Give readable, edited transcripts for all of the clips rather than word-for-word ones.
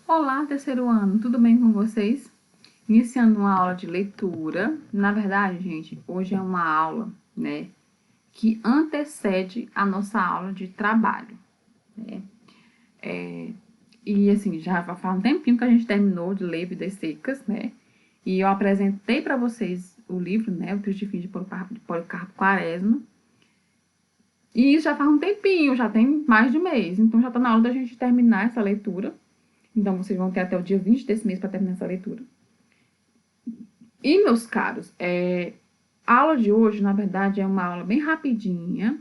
Olá, terceiro ano, tudo bem com vocês? Iniciando uma aula de leitura. Na verdade, gente, hoje é uma aula, né, que antecede a nossa aula de trabalho, né? E assim, já faz um tempinho que a gente terminou de ler Vidas Secas, né? E eu apresentei para vocês o livro, né, O Triste Fim de Policarpo Quaresma. E isso já faz um tempinho, já tem mais de mês. Então já está na hora da gente terminar essa leitura. Então vocês vão ter até o dia 20 desse mês para terminar essa leitura. E, meus caros, a aula de hoje, na verdade, é uma aula bem rapidinha,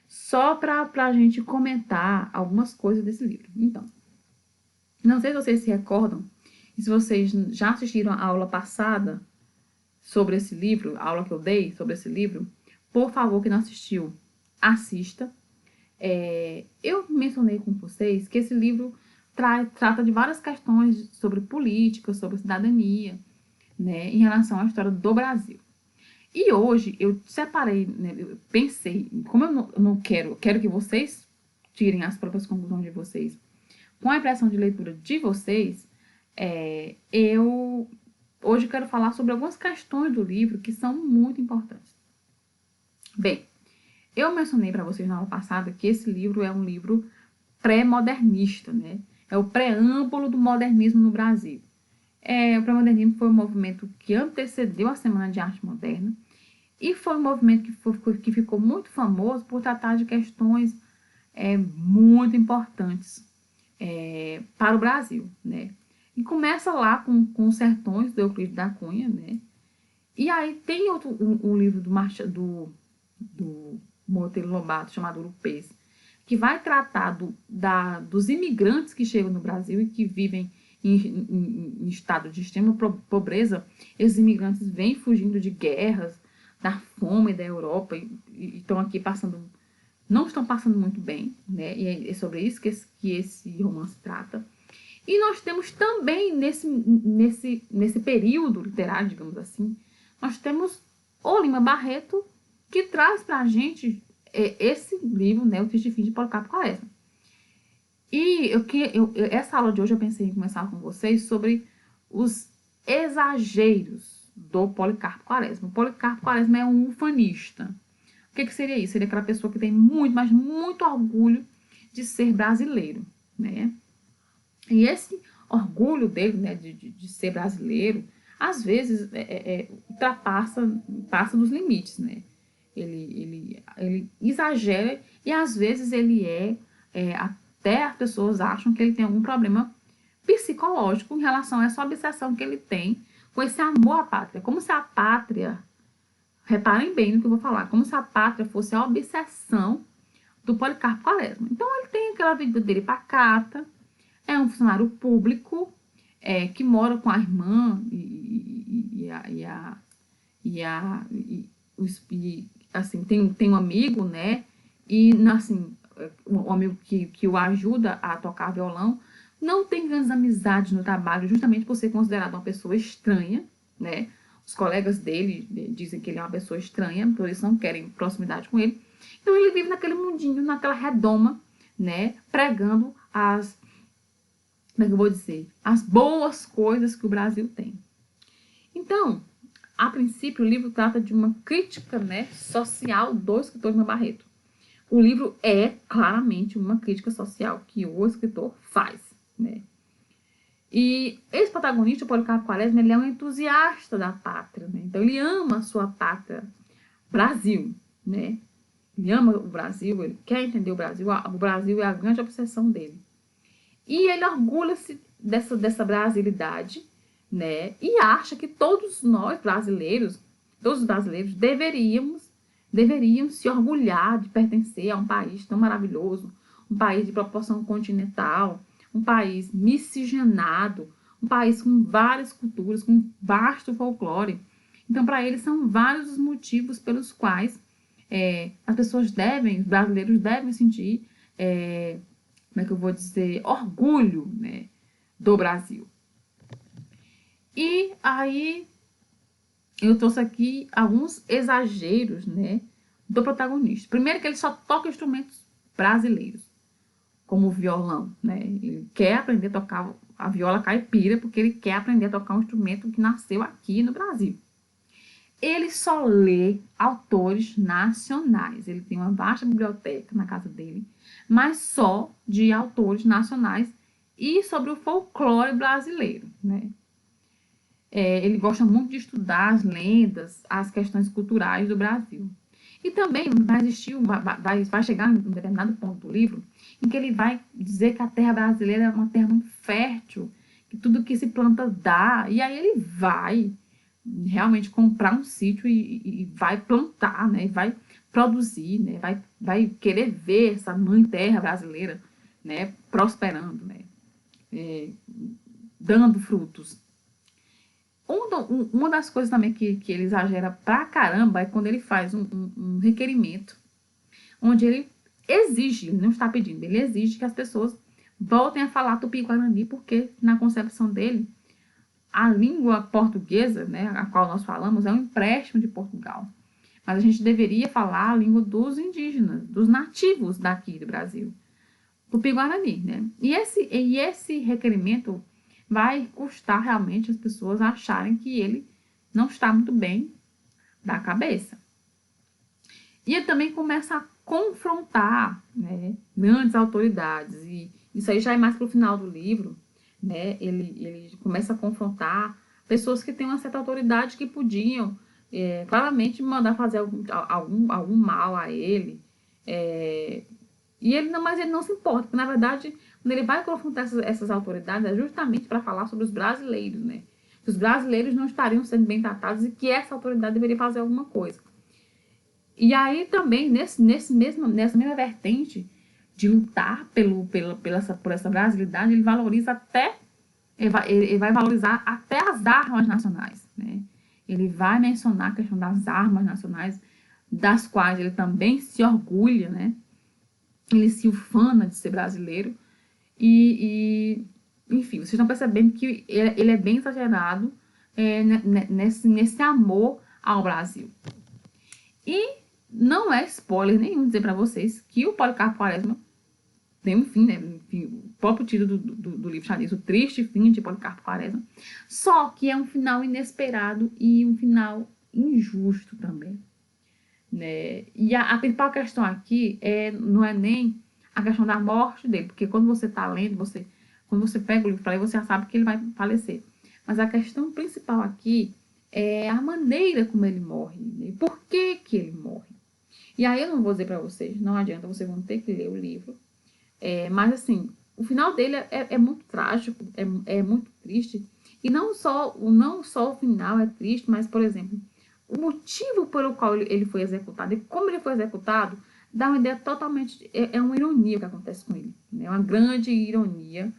só para a gente comentar algumas coisas desse livro. Então, não sei se vocês se recordam, e se vocês já assistiram a aula passada sobre esse livro, a aula que eu dei sobre esse livro, por favor, quem não assistiu, assista. Eu mencionei com vocês que esse livro trata de várias questões sobre política, sobre cidadania, né, em relação à história do Brasil. E hoje eu separei, né, eu pensei, como eu não quero que vocês tirem as próprias conclusões de vocês, com a impressão de leitura de vocês, eu hoje quero falar sobre algumas questões do livro que são muito importantes. Bem, eu mencionei para vocês na aula passada que esse livro é um livro pré-modernista, né? É o preâmbulo do modernismo no Brasil. O pré-modernismo foi um movimento que antecedeu a Semana de Arte Moderna e foi um movimento que ficou muito famoso por tratar de questões muito importantes para o Brasil, né? E começa lá com os Sertões, do Euclides da Cunha, né? E aí tem um livro do Monteiro Lobato, chamado Urupês, que vai tratar dos imigrantes que chegam no Brasil e que vivem em estado de extrema pobreza. Esses imigrantes vêm fugindo de guerras, da fome da Europa e estão aqui não estão passando muito bem, né? E é sobre isso que esse romance trata. E nós temos também nesse período literário, digamos assim, nós temos o Lima Barreto, que traz para a gente esse livro, né, O Triste Fim de Policarpo Quaresma. E essa aula de hoje eu pensei em começar com vocês sobre os exageros do Policarpo Quaresma. O Policarpo Quaresma é um ufanista. O que seria isso? Seria aquela pessoa que tem muito, mas muito orgulho de ser brasileiro, né? E esse orgulho dele, né, de ser brasileiro, às vezes passa dos limites, né? Ele exagera e às vezes até as pessoas acham que ele tem algum problema psicológico em relação a essa obsessão que ele tem com esse amor à pátria. Como se a pátria, reparem bem no que eu vou falar, como se a pátria fosse a obsessão do Policarpo Quaresma. Então ele tem aquela vida dele pacata, é um funcionário público, que mora com a irmã assim, tem um amigo, né? E assim, um amigo que o ajuda a tocar violão. Não tem grandes amizades no trabalho, justamente por ser considerado uma pessoa estranha, né? Os colegas dele dizem que ele é uma pessoa estranha, por isso não querem proximidade com ele. Então ele vive naquele mundinho, naquela redoma, né? Pregando como é que eu vou dizer? As boas coisas que o Brasil tem. Então, a princípio, o livro trata de uma crítica, né, social do escritor Lima Barreto. O livro é claramente uma crítica social que o escritor faz, né? E esse protagonista, o Policarpo Quaresma, ele é um entusiasta da pátria, né? Então ele ama a sua pátria, Brasil, né? Ele ama o Brasil, ele quer entender o Brasil é a grande obsessão dele. E ele orgulha-se dessa brasilidade, né? E acha que todos nós brasileiros, todos os brasileiros deveriam se orgulhar de pertencer a um país tão maravilhoso, um país de proporção continental, um país miscigenado, um país com várias culturas, com vasto folclore. Então, para ele, são vários os motivos pelos quais os brasileiros devem sentir, como é que eu vou dizer, orgulho, né, do Brasil. E aí eu trouxe aqui alguns exageros, né, do protagonista. Primeiro que ele só toca instrumentos brasileiros, como o violão, né? Ele quer aprender a tocar a viola caipira, porque ele quer aprender a tocar um instrumento que nasceu aqui no Brasil. Ele só lê autores nacionais. Ele tem uma vasta biblioteca na casa dele, mas só de autores nacionais e sobre o folclore brasileiro, né? Ele gosta muito de estudar as lendas, as questões culturais do Brasil. E também vai chegar em um determinado ponto do livro em que ele vai dizer que a terra brasileira é uma terra muito fértil, que tudo que se planta dá. E aí ele vai realmente comprar um sítio e vai plantar, né? E vai produzir, né? Vai querer ver essa mãe terra brasileira, né? Prosperando, né? Dando frutos. Uma das coisas também que ele exagera pra caramba é quando ele faz um requerimento, onde ele exige, ele não está pedindo, ele exige que as pessoas voltem a falar Tupi-Guarani, porque na concepção dele, a língua portuguesa, né, a qual nós falamos, é um empréstimo de Portugal. Mas a gente deveria falar a língua dos indígenas, dos nativos daqui do Brasil, Tupi-Guarani, né? E esse requerimento vai custar realmente as pessoas acharem que ele não está muito bem da cabeça. E ele também começa a confrontar, né, grandes autoridades, e isso aí já é mais para o final do livro, né? Ele começa a confrontar pessoas que têm uma certa autoridade que podiam claramente mandar fazer algum mal a ele. Mas ele não se importa, porque na verdade, quando ele vai confrontar essas autoridades, é justamente para falar sobre os brasileiros, né? Que os brasileiros não estariam sendo bem tratados e que essa autoridade deveria fazer alguma coisa. E aí também, nessa mesma vertente de lutar por essa brasilidade, ele valoriza até, ele vai valorizar até as armas nacionais, né? Ele vai mencionar a questão das armas nacionais, das quais ele também se orgulha, né? Ele se ufana de ser brasileiro. Enfim, vocês estão percebendo que ele é bem exagerado nesse amor ao Brasil. E não é spoiler nenhum dizer para vocês que o Policarpo Quaresma tem um fim, né? O próprio título do livro já diz, o triste fim de Policarpo Quaresma. Só que é um final inesperado e um final injusto também, né? E a principal questão aqui não é nem a questão da morte dele, porque quando você está lendo, quando você pega o livro para ler, você já sabe que ele vai falecer. Mas a questão principal aqui é a maneira como ele morre, né? Por que ele morre. E aí eu não vou dizer para vocês, não adianta, vocês vão ter que ler o livro. Mas assim, o final dele é muito trágico, é muito triste. E não só o final é triste, mas, por exemplo, o motivo pelo qual ele foi executado e como ele foi executado dá uma ideia totalmente... É uma ironia que acontece com ele, né? É uma grande ironia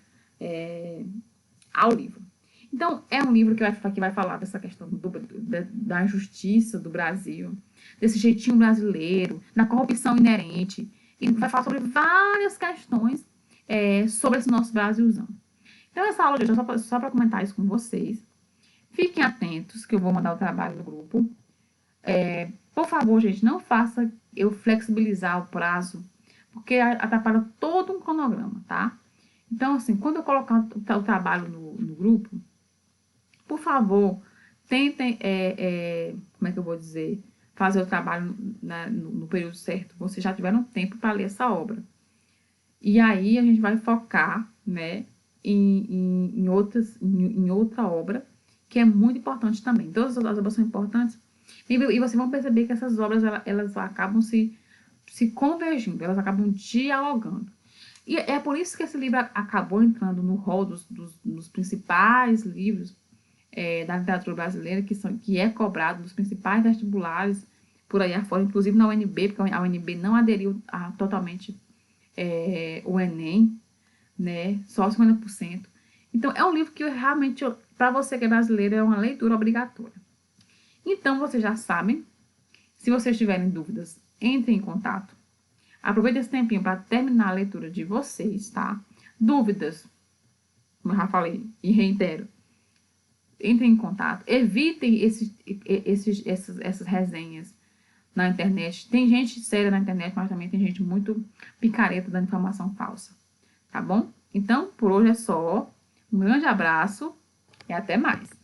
ao livro. Então, é um livro que vai falar dessa questão da injustiça do Brasil, desse jeitinho brasileiro, da corrupção inerente. E vai falar sobre várias questões sobre esse nosso Brasilzão. Então, essa aula de hoje é só para comentar isso com vocês. Fiquem atentos, que eu vou mandar o trabalho no grupo. Por favor, gente, não faça eu flexibilizar o prazo, porque atrapalha todo um cronograma, tá? Então, assim, quando eu colocar o trabalho no grupo, por favor, tentem, como é que eu vou dizer, fazer o trabalho no período certo. Vocês já tiveram tempo para ler essa obra. E aí a gente vai focar, né, em outra obra, que é muito importante também. Todas as obras são importantes. E vocês vão perceber que essas obras, elas acabam se convergindo, elas acabam dialogando. E é por isso que esse livro acabou entrando no rol dos principais livros da literatura brasileira, que é cobrado nos principais vestibulares por aí afora, inclusive na UNB, porque a UNB não aderiu totalmente o Enem, né? Só 50%. Então, é um livro que realmente, para você que é brasileiro, é uma leitura obrigatória. Então, vocês já sabem. Se vocês tiverem dúvidas, entrem em contato. Aproveite esse tempinho para terminar a leitura de vocês, tá? Dúvidas, como eu já falei e reitero, entrem em contato. Evitem essas resenhas na internet. Tem gente séria na internet, mas também tem gente muito picareta dando informação falsa. Tá bom? Então, por hoje é só. Um grande abraço e até mais!